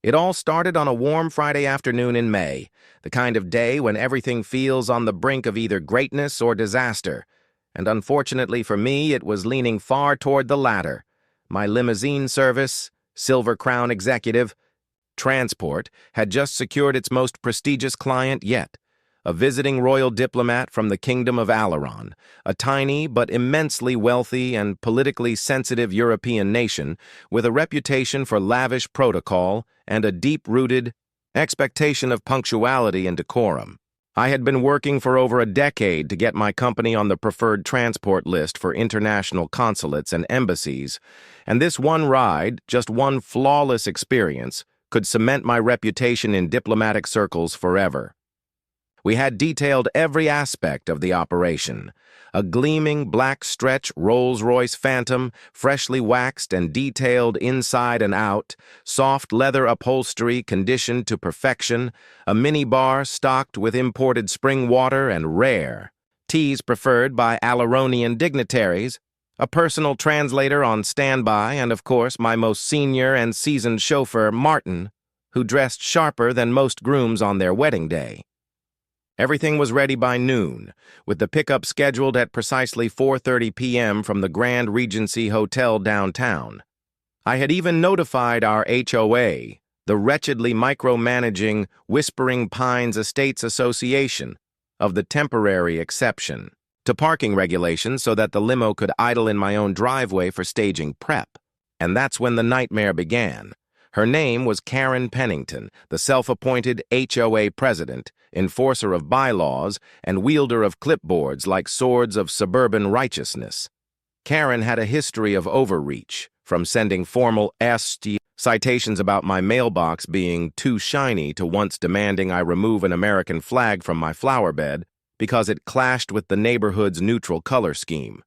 It all started on a warm Friday afternoon in May, the kind of day when everything feels on the brink of either greatness or disaster. And unfortunately for me, it was leaning far toward the latter. My limousine service, Silver Crown Executive, Transport, had just secured its most prestigious client yet, a visiting royal diplomat from the Kingdom of Alaron, a tiny but immensely wealthy and politically sensitive European nation with a reputation for lavish protocol and a deep-rooted expectation of punctuality and decorum. I had been working for over a decade to get my company on the preferred transport list for international consulates and embassies, and this one ride, just one flawless experience, could cement my reputation in diplomatic circles forever. We had detailed every aspect of the operation. A gleaming black stretch Rolls-Royce Phantom, freshly waxed and detailed inside and out, soft leather upholstery conditioned to perfection, a minibar stocked with imported spring water and rare teas preferred by Alaronian dignitaries, a personal translator on standby, and of course my most senior and seasoned chauffeur, Martin, who dressed sharper than most grooms on their wedding day. Everything was ready by noon, with the pickup scheduled at precisely 4:30 p.m. from the Grand Regency Hotel downtown. I had even notified our HOA, the wretchedly micromanaging Whispering Pines Estates Association, of the temporary exception to parking regulations so that the limo could idle in my own driveway for staging prep. And that's when the nightmare began. Her name was Karen Pennington, the self-appointed HOA president, enforcer of bylaws, and wielder of clipboards like swords of suburban righteousness. Karen had a history of overreach, from sending formal citations about my mailbox being too shiny to once demanding I remove an American flag from my flower bed because it clashed with the neighborhood's neutral color scheme.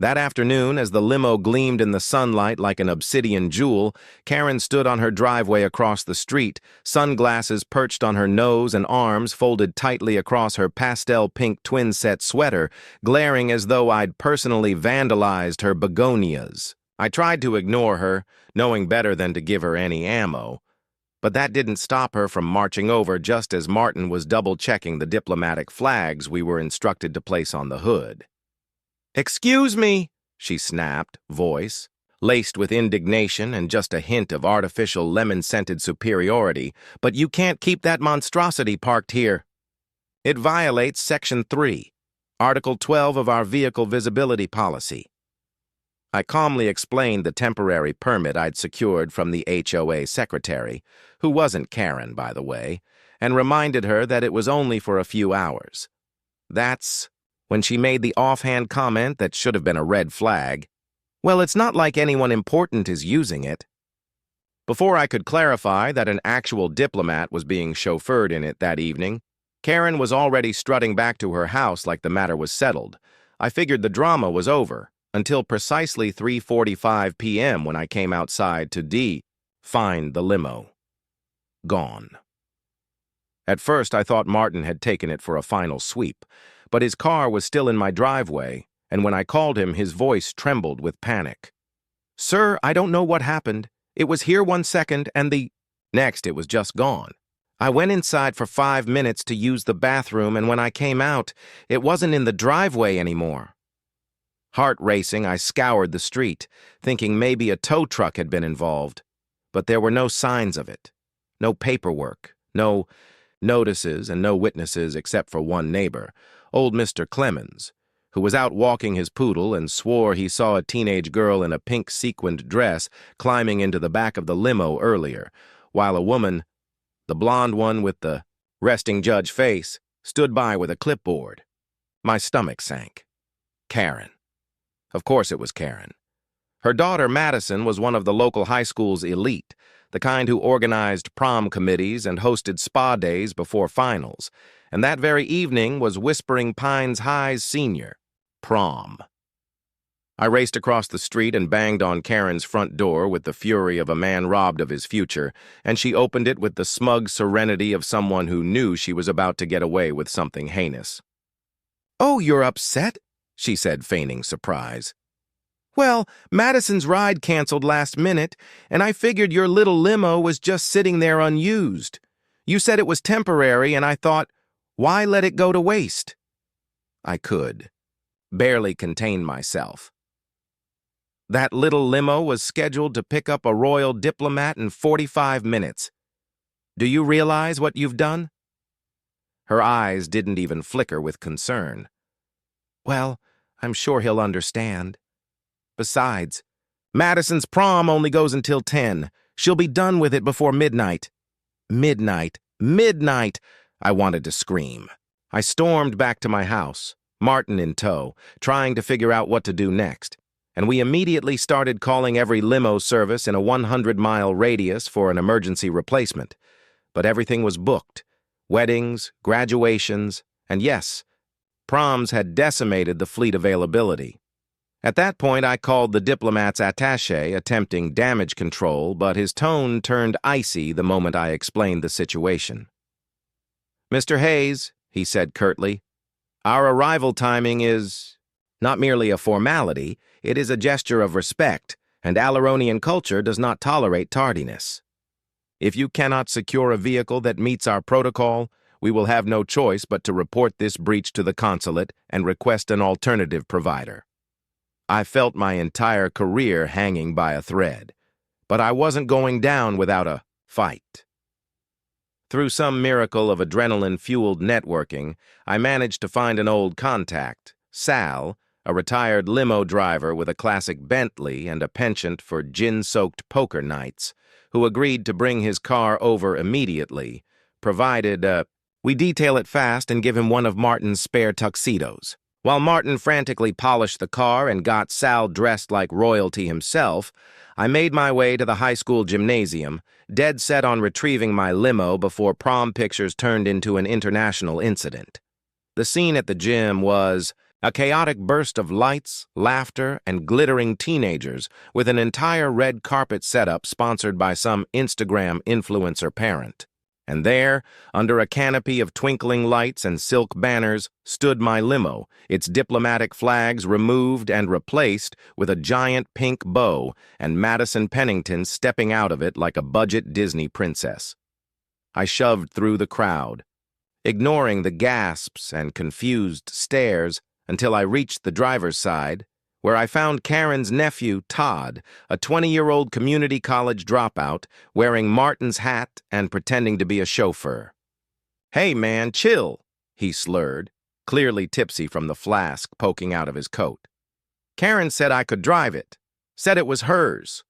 That afternoon, as the limo gleamed in the sunlight like an obsidian jewel, Karen stood on her driveway across the street, sunglasses perched on her nose and arms folded tightly across her pastel-pink twin-set sweater, glaring as though I'd personally vandalized her begonias. I tried to ignore her, knowing better than to give her any ammo, but that didn't stop her from marching over just as Martin was double-checking the diplomatic flags we were instructed to place on the hood. "Excuse me," she snapped, voice laced with indignation and just a hint of artificial lemon-scented superiority, "but you can't keep that monstrosity parked here. It violates Section 3, Article 12 of our Vehicle Visibility Policy." I calmly explained the temporary permit I'd secured from the HOA secretary, who wasn't Karen, by the way, and reminded her that it was only for a few hours. That's when she made the offhand comment that should have been a red flag. "Well, it's not like anyone important is using it." Before I could clarify that an actual diplomat was being chauffeured in it that evening, Karen was already strutting back to her house like the matter was settled. I figured the drama was over, until precisely 3:45 p.m. when I came outside to find the limo. Gone. At first, I thought Martin had taken it for a final sweep, but his car was still in my driveway, and when I called him, his voice trembled with panic. "Sir, I don't know what happened. It was here 1 second, and next it was just gone. I went inside for 5 minutes to use the bathroom, and when I came out, it wasn't in the driveway anymore." Heart racing, I scoured the street, thinking maybe a tow truck had been involved, but there were no signs of it. No paperwork, no notices, and no witnesses except for one neighbor, old Mr. Clemens, who was out walking his poodle and swore he saw a teenage girl in a pink sequined dress climbing into the back of the limo earlier, while a woman, the blonde one with the resting judge face, stood by with a clipboard. My stomach sank. Karen. Of course it was Karen. Her daughter, Madison, was one of the local high school's elite, the kind who organized prom committees and hosted spa days before finals, and that very evening was Whispering Pines High's senior, Prom. I raced across the street and banged on Karen's front door with the fury of a man robbed of his future, and she opened it with the smug serenity of someone who knew she was about to get away with something heinous. "Oh, you're upset?" she said, feigning surprise. Well, Madison's ride canceled last minute, and I figured your little limo was just sitting there unused. You said it was temporary, and I thought, why let it go to waste? I could barely contain myself. That little limo was scheduled to pick up a royal diplomat in 45 minutes. Do you realize what you've done? Her eyes didn't even flicker with concern. Well, I'm sure he'll understand. Besides, Madison's prom only goes until 10. She'll be done with it before midnight. Midnight! Midnight! I wanted to scream. I stormed back to my house, Martin in tow, trying to figure out what to do next, and we immediately started calling every limo service in a 100-mile radius for an emergency replacement. But everything was booked. Weddings, graduations, and yes, proms had decimated the fleet availability. At that point, I called the Diplomat's attaché, attempting damage control, but his tone turned icy the moment I explained the situation. "Mr. Hayes," he said curtly, "our arrival timing is not merely a formality, it is a gesture of respect, and Aleronian culture does not tolerate tardiness. If you cannot secure a vehicle that meets our protocol, we will have no choice but to report this breach to the consulate and request an alternative provider." I felt my entire career hanging by a thread, but I wasn't going down without a fight. Through some miracle of adrenaline-fueled networking, I managed to find an old contact, Sal, a retired limo driver with a classic Bentley and a penchant for gin-soaked poker nights, who agreed to bring his car over immediately, provided we detail it fast and give him one of Martin's spare tuxedos. While Martin frantically polished the car and got Sal dressed like royalty himself, I made my way to the high school gymnasium, dead set on retrieving my limo before prom pictures turned into an international incident. The scene at the gym was a chaotic burst of lights, laughter, and glittering teenagers with an entire red carpet setup sponsored by some Instagram influencer parent. And there, under a canopy of twinkling lights and silk banners, stood my limo, its diplomatic flags removed and replaced with a giant pink bow, and Madison Pennington stepping out of it like a budget Disney princess. I shoved through the crowd, ignoring the gasps and confused stares until I reached the driver's side, where I found Karen's nephew, Todd, a 20-year-old community college dropout, wearing Martin's hat and pretending to be a chauffeur. "Hey, man, chill," he slurred, clearly tipsy from the flask poking out of his coat. "Karen said I could drive it, said it was hers."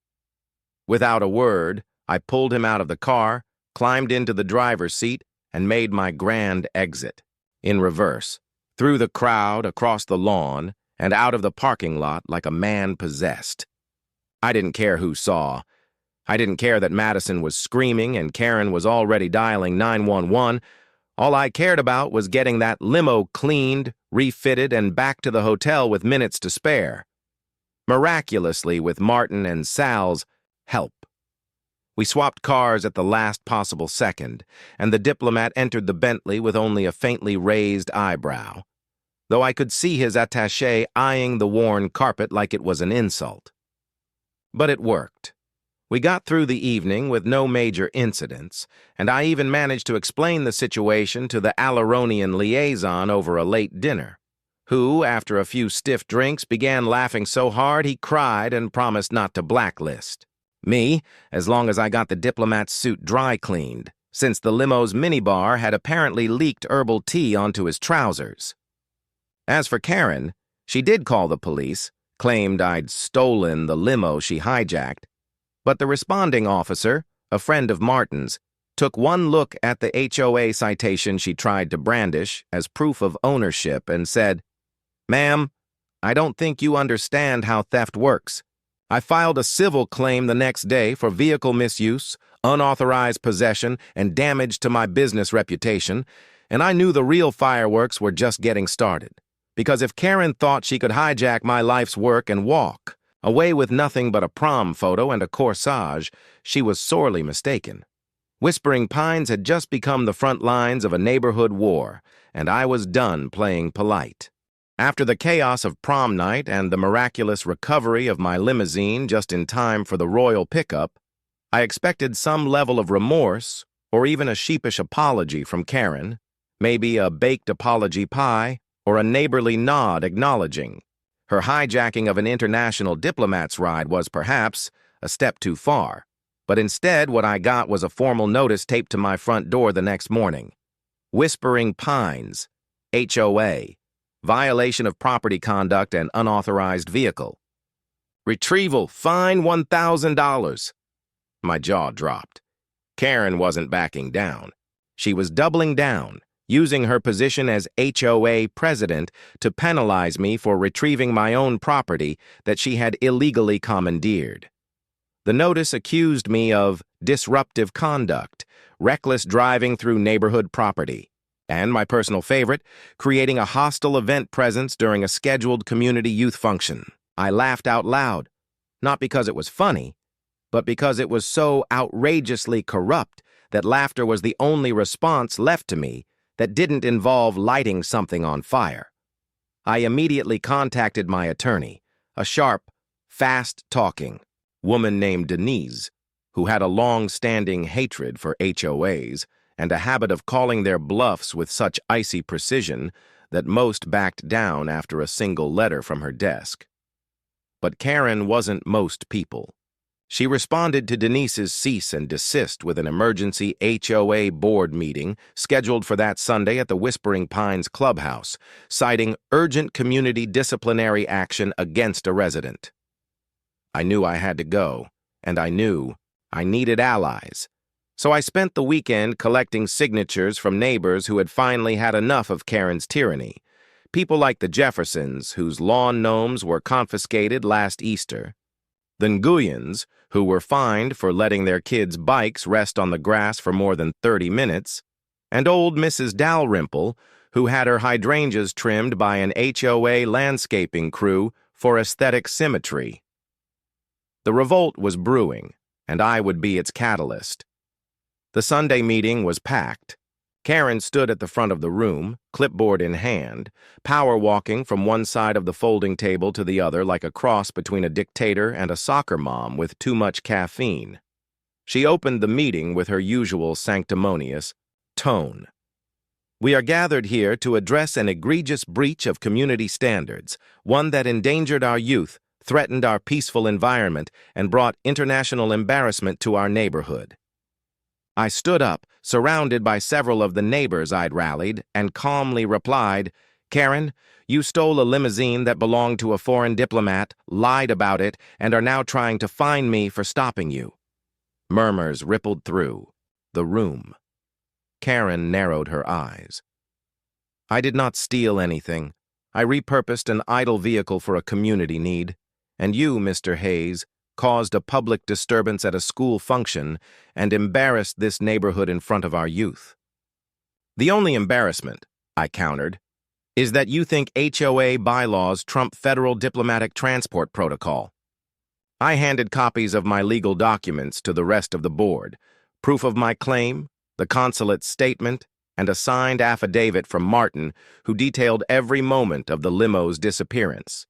Without a word, I pulled him out of the car, climbed into the driver's seat, and made my grand exit, in reverse, through the crowd, across the lawn, and out of the parking lot like a man possessed. I didn't care who saw. I didn't care that Madison was screaming and Karen was already dialing 911. All I cared about was getting that limo cleaned, refitted, and back to the hotel with minutes to spare. Miraculously, with Martin and Sal's help. We swapped cars at the last possible second, and the diplomat entered the Bentley with only a faintly raised eyebrow, though I could see his attaché eyeing the worn carpet like it was an insult. But it worked. We got through the evening with no major incidents, and I even managed to explain the situation to the Aleronian liaison over a late dinner, who, after a few stiff drinks, began laughing so hard he cried and promised not to blacklist me as long as I got the diplomat's suit dry cleaned, since the limo's minibar had apparently leaked herbal tea onto his trousers. As for Karen, she did call the police, claimed I'd stolen the limo she hijacked, but the responding officer, a friend of Martin's, took one look at the HOA citation she tried to brandish as proof of ownership and said, "Ma'am, I don't think you understand how theft works. I filed a civil claim the next day for vehicle misuse, unauthorized possession, and damage to my business reputation, and I knew the real fireworks were just getting started. Because if Karen thought she could hijack my life's work and walk away with nothing but a prom photo and a corsage, she was sorely mistaken. Whispering Pines had just become the front lines of a neighborhood war, and I was done playing polite. After the chaos of prom night and the miraculous recovery of my limousine just in time for the royal pickup, I expected some level of remorse or even a sheepish apology from Karen, maybe a baked apology pie or a neighborly nod acknowledging. Her hijacking of an international diplomat's ride was perhaps a step too far, but instead what I got was a formal notice taped to my front door the next morning. Whispering Pines, HOA, violation of property conduct and unauthorized vehicle. Retrieval, fine $1,000. My jaw dropped. Karen wasn't backing down. She was doubling down, using her position as HOA president to penalize me for retrieving my own property that she had illegally commandeered. The notice accused me of disruptive conduct, reckless driving through neighborhood property, and my personal favorite, creating a hostile event presence during a scheduled community youth function. I laughed out loud, not because it was funny, but because it was so outrageously corrupt that laughter was the only response left to me that didn't involve lighting something on fire. I immediately contacted my attorney, a sharp, fast-talking woman named Denise, who had a long-standing hatred for HOAs and a habit of calling their bluffs with such icy precision that most backed down after a single letter from her desk. But Karen wasn't most people. She responded to Denise's cease and desist with an emergency HOA board meeting scheduled for that Sunday at the Whispering Pines clubhouse, citing urgent community disciplinary action against a resident. I knew I had to go, and I knew I needed allies. So I spent the weekend collecting signatures from neighbors who had finally had enough of Karen's tyranny. People like the Jeffersons, whose lawn gnomes were confiscated last Easter. The Nguyens, who were fined for letting their kids' bikes rest on the grass for more than 30 minutes, and old Mrs. Dalrymple, who had her hydrangeas trimmed by an HOA landscaping crew for aesthetic symmetry. The revolt was brewing, and I would be its catalyst. The Sunday meeting was packed. Karen stood at the front of the room, clipboard in hand, power-walking from one side of the folding table to the other like a cross between a dictator and a soccer mom with too much caffeine. She opened the meeting with her usual sanctimonious tone. We are gathered here to address an egregious breach of community standards, one that endangered our youth, threatened our peaceful environment, and brought international embarrassment to our neighborhood. I stood up, surrounded by several of the neighbors I'd rallied, and calmly replied, Karen, you stole a limousine that belonged to a foreign diplomat, lied about it, and are now trying to fine me for stopping you. Murmurs rippled through the room. Karen narrowed her eyes. I did not steal anything. I repurposed an idle vehicle for a community need. And you, Mr. Hayes, caused a public disturbance at a school function and embarrassed this neighborhood in front of our youth. The only embarrassment, I countered, is that you think HOA bylaws trump federal diplomatic transport protocol. I handed copies of my legal documents to the rest of the board, proof of my claim, the consulate's statement, and a signed affidavit from Martin, who detailed every moment of the limo's disappearance.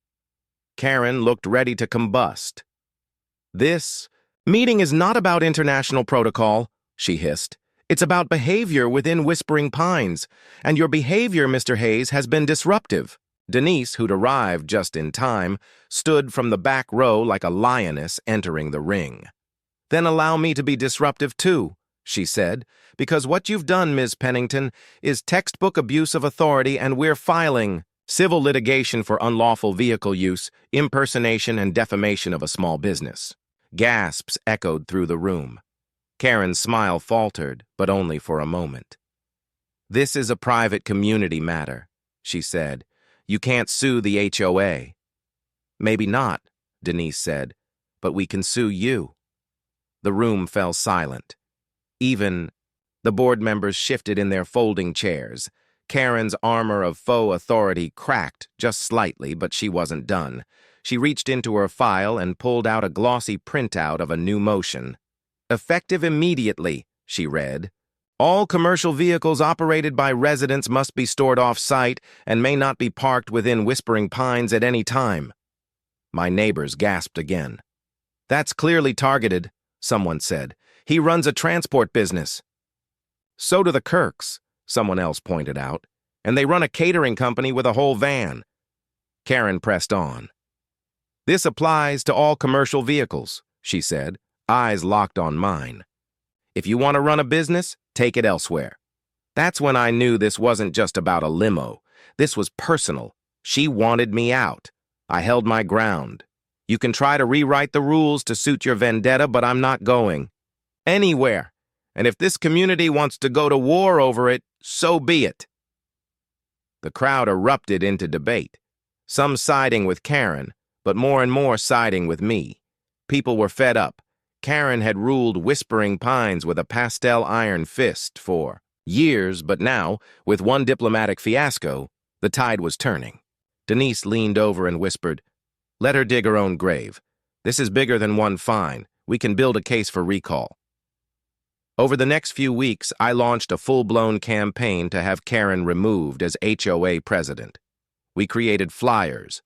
Karen looked ready to combust. This meeting is not about international protocol, she hissed. It's about behavior within Whispering Pines, and your behavior, Mr. Hayes, has been disruptive. Denise, who'd arrived just in time, stood from the back row like a lioness entering the ring. Then allow me to be disruptive too, she said, because what you've done, Ms. Pennington, is textbook abuse of authority, and we're filing civil litigation for unlawful vehicle use, impersonation, and defamation of a small business. Gasps echoed through the room. Karen's smile faltered, but only for a moment. This is a private community matter, she said. You can't sue the HOA. Maybe not, Denise said, but we can sue you. The room fell silent. Even the board members shifted in their folding chairs. Karen's armor of faux authority cracked just slightly, but she wasn't done. She reached into her file and pulled out a glossy printout of a new motion. Effective immediately, she read. All commercial vehicles operated by residents must be stored off-site and may not be parked within Whispering Pines at any time. My neighbors gasped again. That's clearly targeted, someone said. He runs a transport business. So do the Kirks, someone else pointed out, and they run a catering company with a whole van. Karen pressed on. This applies to all commercial vehicles, she said, eyes locked on mine. If you want to run a business, take it elsewhere. That's when I knew this wasn't just about a limo. This was personal. She wanted me out. I held my ground. You can try to rewrite the rules to suit your vendetta, but I'm not going anywhere. And if this community wants to go to war over it, so be it. The crowd erupted into debate, some siding with Karen, but more and more siding with me. People were fed up. Karen had ruled Whispering Pines with a pastel iron fist for years, but now, with one diplomatic fiasco, the tide was turning. Denise leaned over and whispered, "Let her dig her own grave. This is bigger than one fine. We can build a case for recall." Over the next few weeks, I launched a full-blown campaign to have Karen removed as HOA president. We created flyers,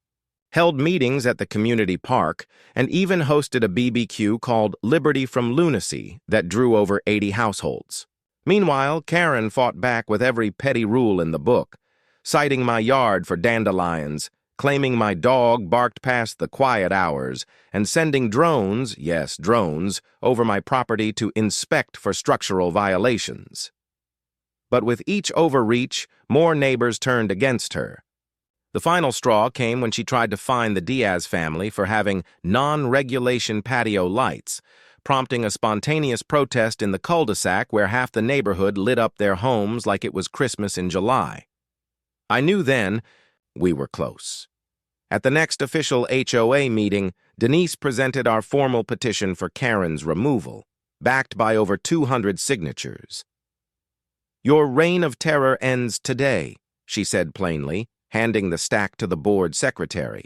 held meetings at the community park, and even hosted a BBQ called Liberty from Lunacy that drew over 80 households. Meanwhile, Karen fought back with every petty rule in the book, citing my yard for dandelions, claiming my dog barked past the quiet hours, and sending drones, yes, drones, over my property to inspect for structural violations. But with each overreach, more neighbors turned against her. The final straw came when she tried to fine the Diaz family for having non-regulation patio lights, prompting a spontaneous protest in the cul-de-sac where half the neighborhood lit up their homes like it was Christmas in July. I knew then we were close. At the next official HOA meeting, Denise presented our formal petition for Karen's removal, backed by over 200 signatures. "Your reign of terror ends today," she said plainly, handing the stack to the board secretary.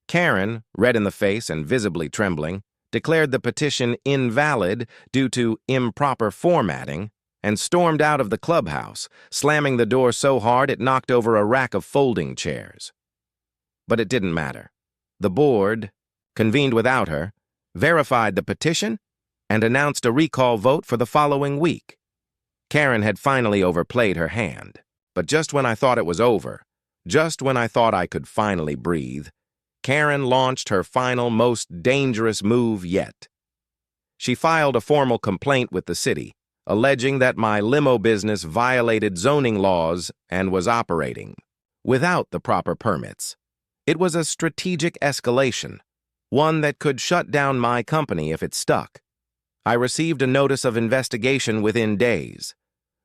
Karen, red in the face and visibly trembling, declared the petition invalid due to improper formatting and stormed out of the clubhouse, slamming the door so hard it knocked over a rack of folding chairs. But it didn't matter. The board, convened without her, verified the petition and announced a recall vote for the following week. Karen had finally overplayed her hand, but just when I thought it was over, just when I thought I could finally breathe, Karen launched her final, most dangerous move yet. She filed a formal complaint with the city, alleging that my limo business violated zoning laws and was operating without the proper permits. It was a strategic escalation, one that could shut down my company if it stuck. I received a notice of investigation within days.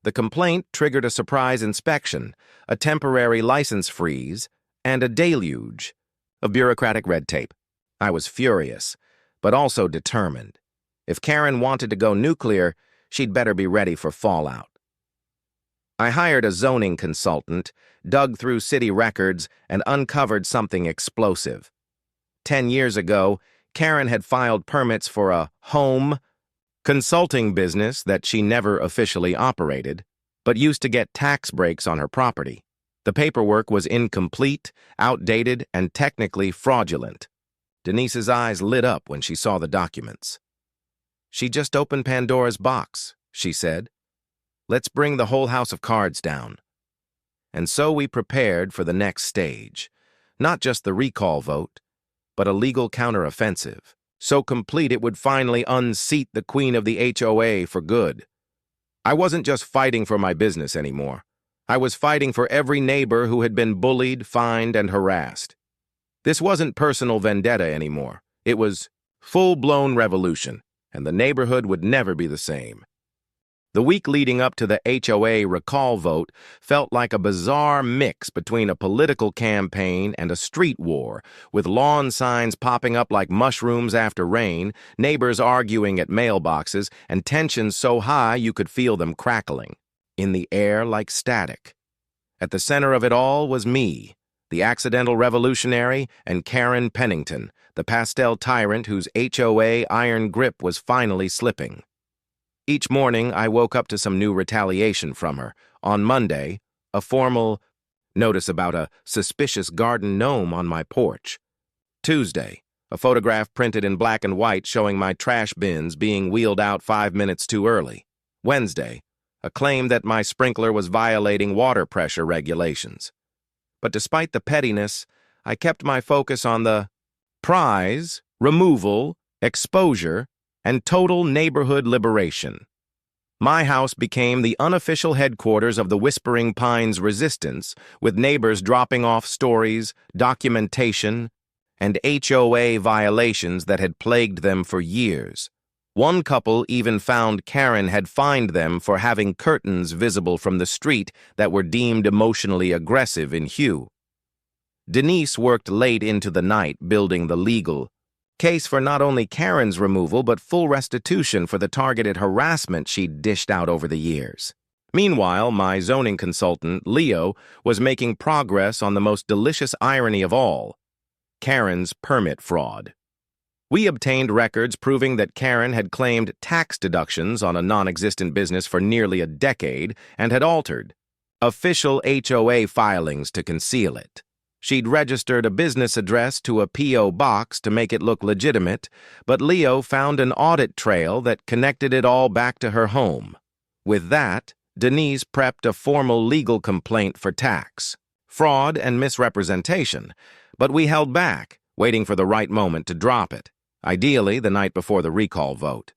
The complaint triggered a surprise inspection, a temporary license freeze, and a deluge of bureaucratic red tape. I was furious, but also determined. If Karen wanted to go nuclear, she'd better be ready for fallout. I hired a zoning consultant, dug through city records, and uncovered something explosive. 10 years ago, Karen had filed permits for a home consulting business that she never officially operated, but used to get tax breaks on her property. The paperwork was incomplete, outdated, and technically fraudulent. Denise's eyes lit up when she saw the documents. "She just opened Pandora's box," she said. "Let's bring the whole house of cards down." And so we prepared for the next stage, not just the recall vote, but a legal counteroffensive, so complete it would finally unseat the queen of the HOA for good. I wasn't just fighting for my business anymore. I was fighting for every neighbor who had been bullied, fined, and harassed. This wasn't personal vendetta anymore. It was full-blown revolution, and the neighborhood would never be the same. The week leading up to the HOA recall vote felt like a bizarre mix between a political campaign and a street war, with lawn signs popping up like mushrooms after rain, neighbors arguing at mailboxes, and tensions so high you could feel them crackling in the air like static. At the center of it all was me, the accidental revolutionary, and Karen Pennington, the pastel tyrant whose HOA iron grip was finally slipping. Each morning, I woke up to some new retaliation from her. On Monday, a formal notice about a suspicious garden gnome on my porch. Tuesday, a photograph printed in black and white showing my trash bins being wheeled out 5 minutes too early. Wednesday, a claim that my sprinkler was violating water pressure regulations. But despite the pettiness, I kept my focus on the prize, removal, exposure, and total neighborhood liberation. My house became the unofficial headquarters of the Whispering Pines resistance, with neighbors dropping off stories, documentation, and HOA violations that had plagued them for years. One couple even found Karen had fined them for having curtains visible from the street that were deemed emotionally aggressive in hue. Denise worked late into the night building the legal case for not only Karen's removal but full restitution for the targeted harassment she'd dished out over the years. Meanwhile, my zoning consultant, Leo, was making progress on the most delicious irony of all, Karen's permit fraud. We obtained records proving that Karen had claimed tax deductions on a non-existent business for nearly a decade and had altered official HOA filings to conceal it. She'd registered a business address to a P.O. box to make it look legitimate, but Leo found an audit trail that connected it all back to her home. With that, Denise prepped a formal legal complaint for tax, fraud, and misrepresentation, but we held back, waiting for the right moment to drop it, ideally the night before the recall vote.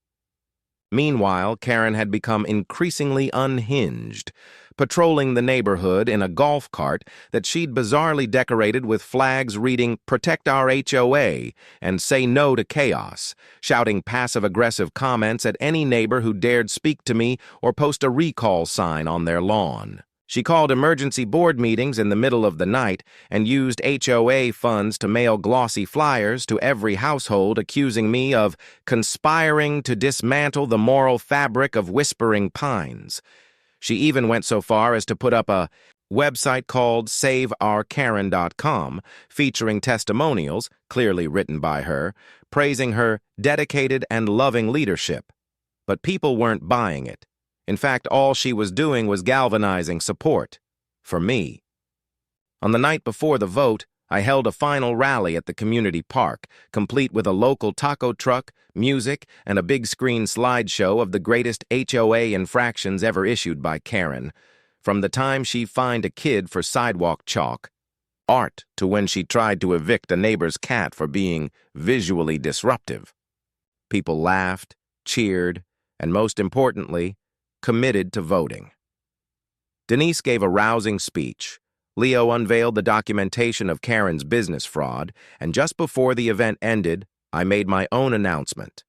Meanwhile, Karen had become increasingly unhinged, patrolling the neighborhood in a golf cart that she'd bizarrely decorated with flags reading "Protect Our HOA" and "Say No to Chaos," shouting passive-aggressive comments at any neighbor who dared speak to me or post a recall sign on their lawn. She called emergency board meetings in the middle of the night and used HOA funds to mail glossy flyers to every household accusing me of conspiring to dismantle the moral fabric of Whispering Pines. She even went so far as to put up a website called SaveOurKaren.com, featuring testimonials, clearly written by her, praising her dedicated and loving leadership. But people weren't buying it. In fact, all she was doing was galvanizing support for me. On the night before the vote, I held a final rally at the community park, complete with a local taco truck, music, and a big-screen slideshow of the greatest HOA infractions ever issued by Karen, from the time she fined a kid for sidewalk chalk, art, to when she tried to evict a neighbor's cat for being visually disruptive. People laughed, cheered, and most importantly, committed to voting. Denise gave a rousing speech. Leo unveiled the documentation of Karen's business fraud, and just before the event ended, I made my own announcement.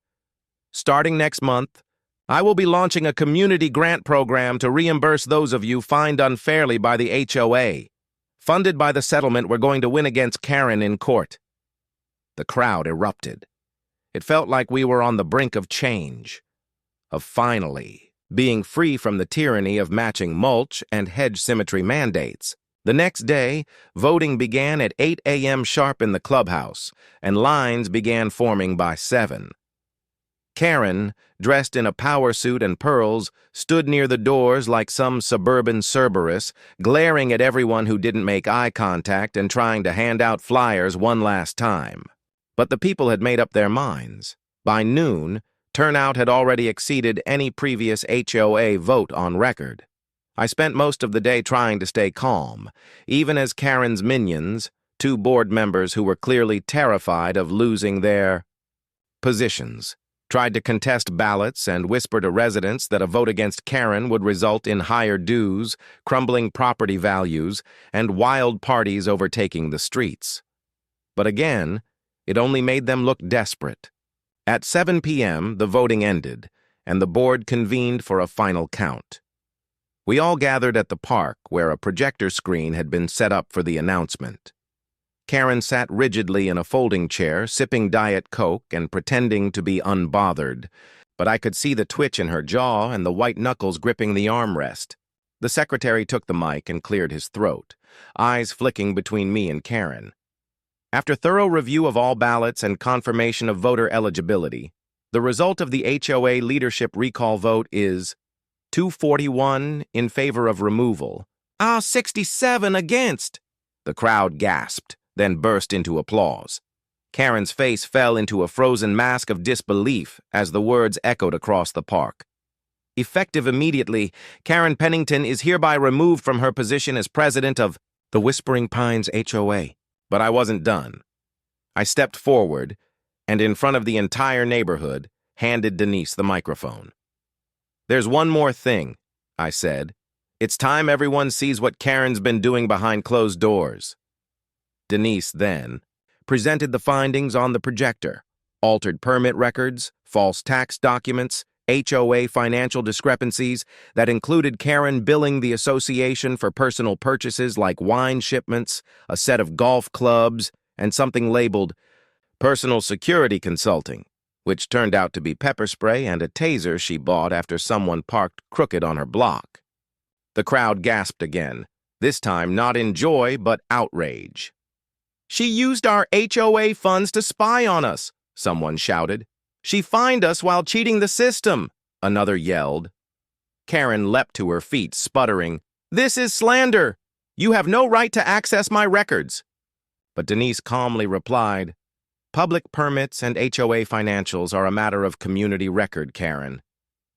Starting next month, I will be launching a community grant program to reimburse those of you fined unfairly by the HOA. Funded by the settlement, we're going to win against Karen in court. The crowd erupted. It felt like we were on the brink of change, of finally being free from the tyranny of matching mulch and hedge symmetry mandates. The next day, voting began at 8 a.m. sharp in the clubhouse, and lines began forming by 7. Karen, dressed in a power suit and pearls, stood near the doors like some suburban Cerberus, glaring at everyone who didn't make eye contact and trying to hand out flyers one last time. But the people had made up their minds. By noon, turnout had already exceeded any previous HOA vote on record. I spent most of the day trying to stay calm, even as Karen's minions, 2 board members who were clearly terrified of losing their positions, tried to contest ballots and whisper to residents that a vote against Karen would result in higher dues, crumbling property values, and wild parties overtaking the streets. But again, it only made them look desperate. At 7 p.m., the voting ended, and the board convened for a final count. We all gathered at the park, where a projector screen had been set up for the announcement. Karen sat rigidly in a folding chair, sipping Diet Coke and pretending to be unbothered, but I could see the twitch in her jaw and the white knuckles gripping the armrest. The secretary took the mic and cleared his throat, eyes flicking between me and Karen. After thorough review of all ballots and confirmation of voter eligibility, The result of the HOA leadership recall vote is 241 in favor of removal. 67 against. The crowd gasped, then burst into applause. Karen's face fell into a frozen mask of disbelief as the words echoed across the park. Effective immediately, Karen Pennington is hereby removed from her position as president of the Whispering Pines HOA. But I wasn't done. I stepped forward, and in front of the entire neighborhood, handed Denise the microphone. "There's one more thing," I said. "It's time everyone sees what Karen's been doing behind closed doors." Denise then presented the findings on the projector: altered permit records, false tax documents, HOA financial discrepancies that included Karen billing the association for personal purchases like wine shipments, a set of golf clubs, and something labeled personal security consulting, which turned out to be pepper spray and a taser she bought after someone parked crooked on her block. The crowd gasped again, this time not in joy but outrage. "She used our HOA funds to spy on us," someone shouted. "She fined us while cheating the system," another yelled. Karen leapt to her feet, sputtering, "This is slander! You have no right to access my records." But Denise calmly replied, "Public permits and HOA financials are a matter of community record, Karen.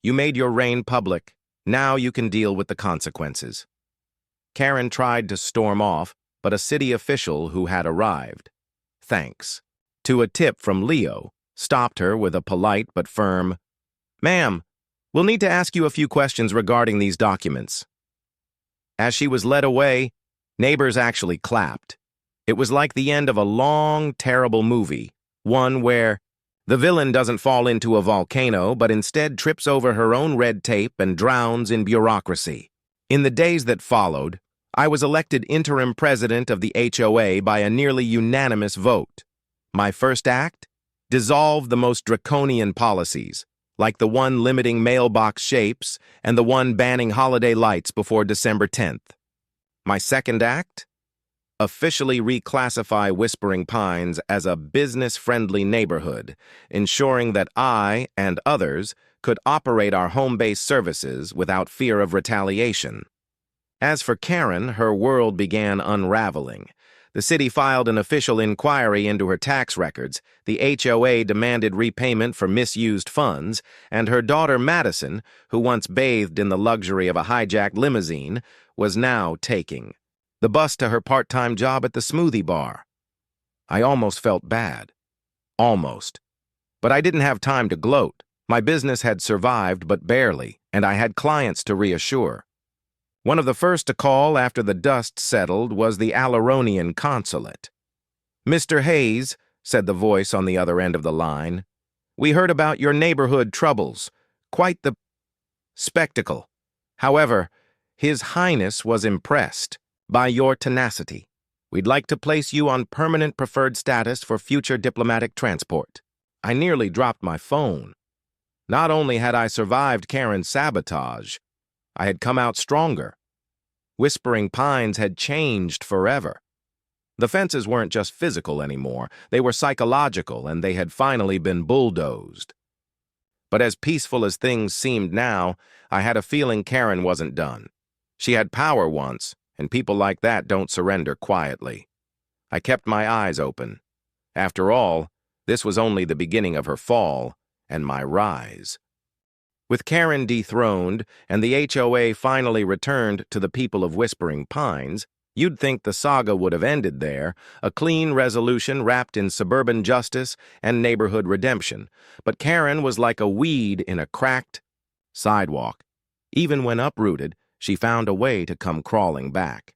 You made your reign public. Now you can deal with the consequences." Karen tried to storm off, but a city official who had arrived, thanks to a tip from Leo, stopped her with a polite but firm, "Ma'am, we'll need to ask you a few questions regarding these documents." As she was led away, neighbors actually clapped. It was like the end of a long, terrible movie, one where the villain doesn't fall into a volcano but instead trips over her own red tape and drowns in bureaucracy. In the days that followed, I was elected interim president of the HOA by a nearly unanimous vote. My first act? Dissolve the most draconian policies, like the one limiting mailbox shapes and the one banning holiday lights before December 10th. My second act? Officially reclassify Whispering Pines as a business-friendly neighborhood, ensuring that I and others could operate our home-based services without fear of retaliation. As for Karen, her world began unraveling. The city filed an official inquiry into her tax records, the HOA demanded repayment for misused funds, and her daughter Madison, who once bathed in the luxury of a hijacked limousine, was now taking the bus to her part-time job at the smoothie bar. I almost felt bad. Almost. But I didn't have time to gloat. My business had survived, but barely, and I had clients to reassure. One of the first to call after the dust settled was the Alaronian consulate. "Mr. Hayes," said the voice on the other end of the line, "we heard about your neighborhood troubles. Quite the spectacle. However, His Highness was impressed by your tenacity. We'd like to place you on permanent preferred status for future diplomatic transport." I nearly dropped my phone. Not only had I survived Karen's sabotage, I had come out stronger. Whispering Pines had changed forever. The fences weren't just physical anymore, they were psychological, and they had finally been bulldozed. But as peaceful as things seemed now, I had a feeling Karen wasn't done. She had power once, and people like that don't surrender quietly. I kept my eyes open. After all, this was only the beginning of her fall and my rise. With Karen dethroned and the HOA finally returned to the people of Whispering Pines, you'd think the saga would have ended there, a clean resolution wrapped in suburban justice and neighborhood redemption. But Karen was like a weed in a cracked sidewalk. Even when uprooted, she found a way to come crawling back.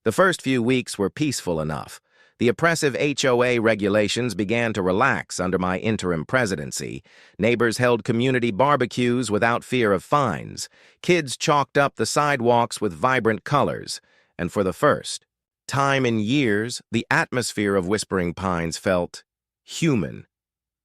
The first few weeks were peaceful enough. The oppressive HOA regulations began to relax under my interim presidency. Neighbors held community barbecues without fear of fines. Kids chalked up the sidewalks with vibrant colors. And for the first time in years, the atmosphere of Whispering Pines felt human.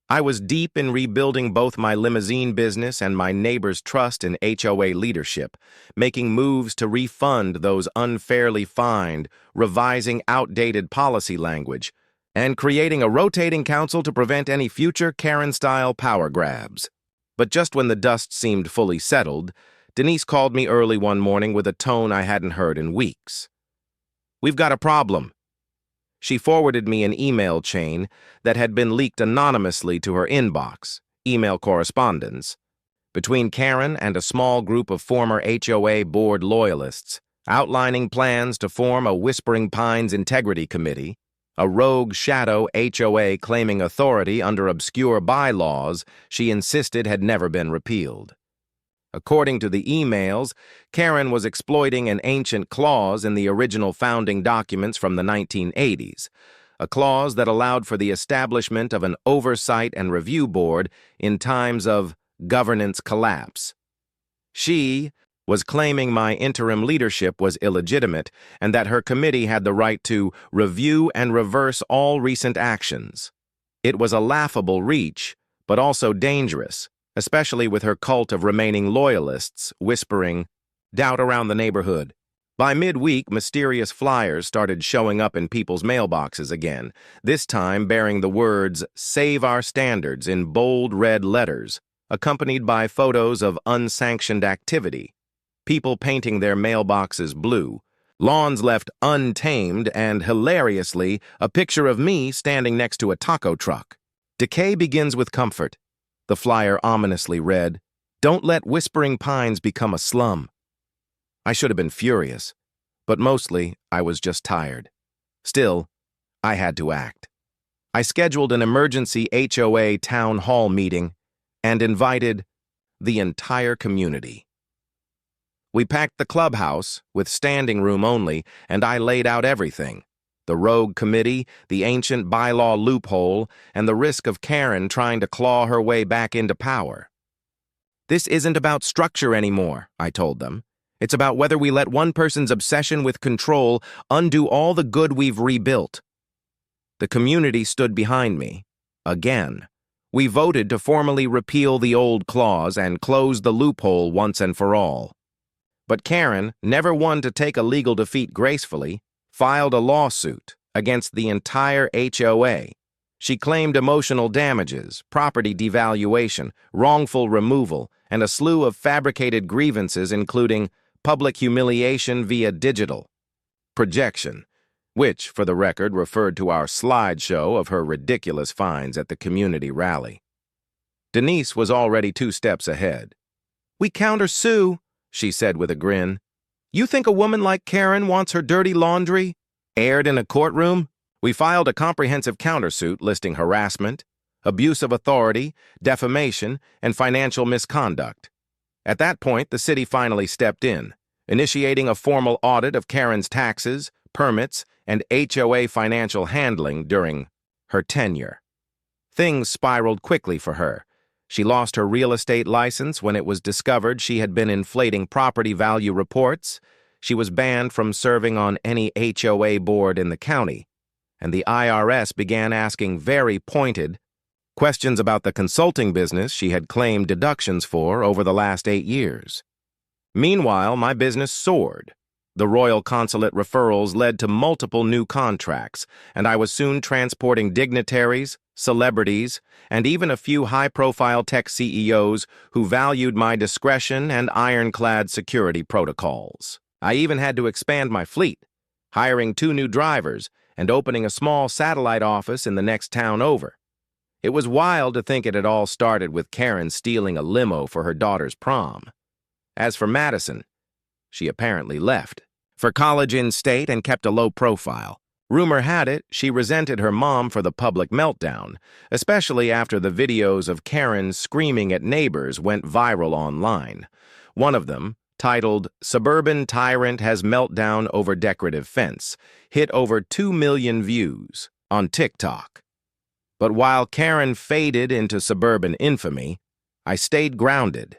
I was deep in rebuilding both my limousine business and my neighbors' trust in HOA leadership, making moves to refund those unfairly fined, revising outdated policy language. and creating a rotating council to prevent any future Karen-style power grabs. But just when the dust seemed fully settled, Denise called me early one morning with a tone I hadn't heard in weeks. "We've got a problem." She forwarded me an email chain that had been leaked anonymously to her inbox, email correspondence, between Karen and a small group of former HOA board loyalists, outlining plans to form a Whispering Pines Integrity Committee, a rogue shadow HOA claiming authority under obscure bylaws she insisted had never been repealed. According to the emails, Karen was exploiting an ancient clause in the original founding documents from the 1980s, a clause that allowed for the establishment of an oversight and review board in times of governance collapse. She was claiming my interim leadership was illegitimate and that her committee had the right to review and reverse all recent actions. It was a laughable reach, but also dangerous, especially with her cult of remaining loyalists whispering doubt around the neighborhood. By midweek, mysterious flyers started showing up in people's mailboxes again, this time bearing the words "Save Our Standards" in bold red letters, accompanied by photos of unsanctioned activity, people painting their mailboxes blue, lawns left untamed, and, hilariously, a picture of me standing next to a taco truck. "Decay begins with comfort," the flyer ominously read. "Don't let Whispering Pines become a slum." I should have been furious, but mostly I was just tired. Still, I had to act. I scheduled an emergency HOA town hall meeting and invited the entire community. We packed the clubhouse, with standing room only, and I laid out everything: the rogue committee, the ancient bylaw loophole, and the risk of Karen trying to claw her way back into power. "This isn't about structure anymore," I told them. "It's about whether we let one person's obsession with control undo all the good we've rebuilt." The community stood behind me. Again. We voted to formally repeal the old clause and close the loophole once and for all. But Karen, never one to take a legal defeat gracefully, filed a lawsuit against the entire HOA. She claimed emotional damages, property devaluation, wrongful removal, and a slew of fabricated grievances including public humiliation via digital projection, which, for the record, referred to our slideshow of her ridiculous finds at the community rally. Denise was already 2 steps ahead. "We countersue," she said with a grin. "You think a woman like Karen wants her dirty laundry aired in a courtroom?" We filed a comprehensive countersuit listing harassment, abuse of authority, defamation, and financial misconduct. At that point, the city finally stepped in, initiating a formal audit of Karen's taxes, permits, and HOA financial handling during her tenure. Things spiraled quickly for her. She lost her real estate license when it was discovered she had been inflating property value reports. She was banned from serving on any HOA board in the county, and the IRS began asking very pointed questions about the consulting business she had claimed deductions for over the last 8 years. Meanwhile, my business soared. The Royal Consulate referrals led to multiple new contracts, and I was soon transporting dignitaries, celebrities, and even a few high-profile tech CEOs who valued my discretion and ironclad security protocols. I even had to expand my fleet, hiring 2 new drivers and opening a small satellite office in the next town over. It was wild to think it had all started with Karen stealing a limo for her daughter's prom. As for Madison, she apparently left for college in-state and kept a low profile. Rumor had it she resented her mom for the public meltdown, especially after the videos of Karen screaming at neighbors went viral online. One of them, titled "Suburban Tyrant Has Meltdown Over Decorative Fence," hit over 2 million views on TikTok. But while Karen faded into suburban infamy, I stayed grounded.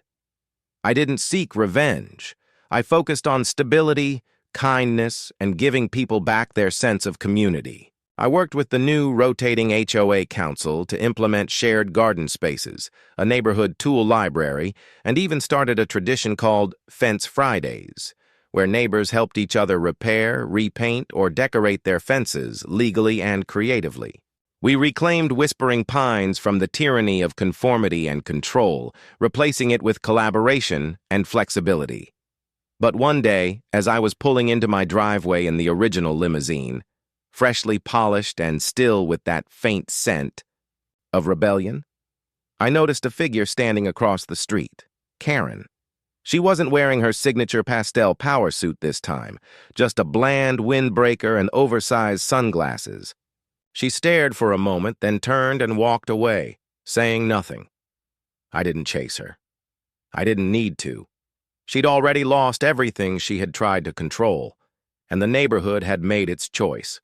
I didn't seek revenge. I focused on stability, kindness, and giving people back their sense of community. I worked with the new rotating HOA council to implement shared garden spaces, a neighborhood tool library, and even started a tradition called Fence Fridays, where neighbors helped each other repair, repaint, or decorate their fences legally and creatively. We reclaimed Whispering Pines from the tyranny of conformity and control, replacing it with collaboration and flexibility. But one day, as I was pulling into my driveway in the original limousine, freshly polished and still with that faint scent of rebellion, I noticed a figure standing across the street, Karen. She wasn't wearing her signature pastel power suit this time, just a bland windbreaker and oversized sunglasses. She stared for a moment, then turned and walked away, saying nothing. I didn't chase her. I didn't need to. She'd already lost everything she had tried to control, and the neighborhood had made its choice.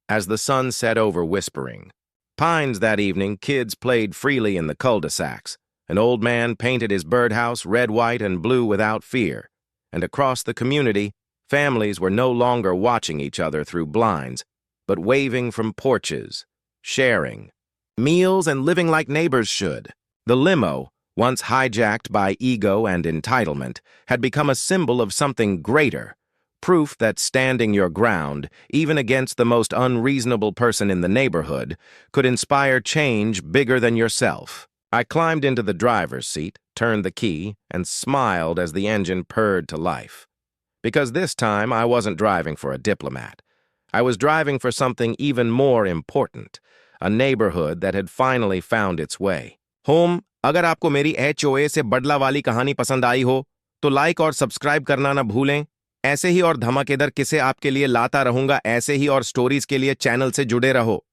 As the sun set over Whispering Pines that evening, kids played freely in the cul-de-sacs. An old man painted his birdhouse red, white, and blue without fear, and across the community, families were no longer watching each other through blinds, but waving from porches, sharing meals and living like neighbors should. The limo, once hijacked by ego and entitlement, had become a symbol of something greater, proof that standing your ground, even against the most unreasonable person in the neighborhood, could inspire change bigger than yourself. I climbed into the driver's seat, turned the key, and smiled as the engine purred to life. Because this time I wasn't driving for a Diplomat. I was driving for something even more important, a neighborhood that had finally found its way. Home, अगर आपको मेरी HOA से बदला वाली कहानी पसंद आई हो, तो लाइक और सब्सक्राइब करना ना भूलें। ऐसे ही और धमाकेदार किस्से आपके लिए लाता रहूंगा, ऐसे ही और स्टोरीज के लिए चैनल से जुड़े रहो।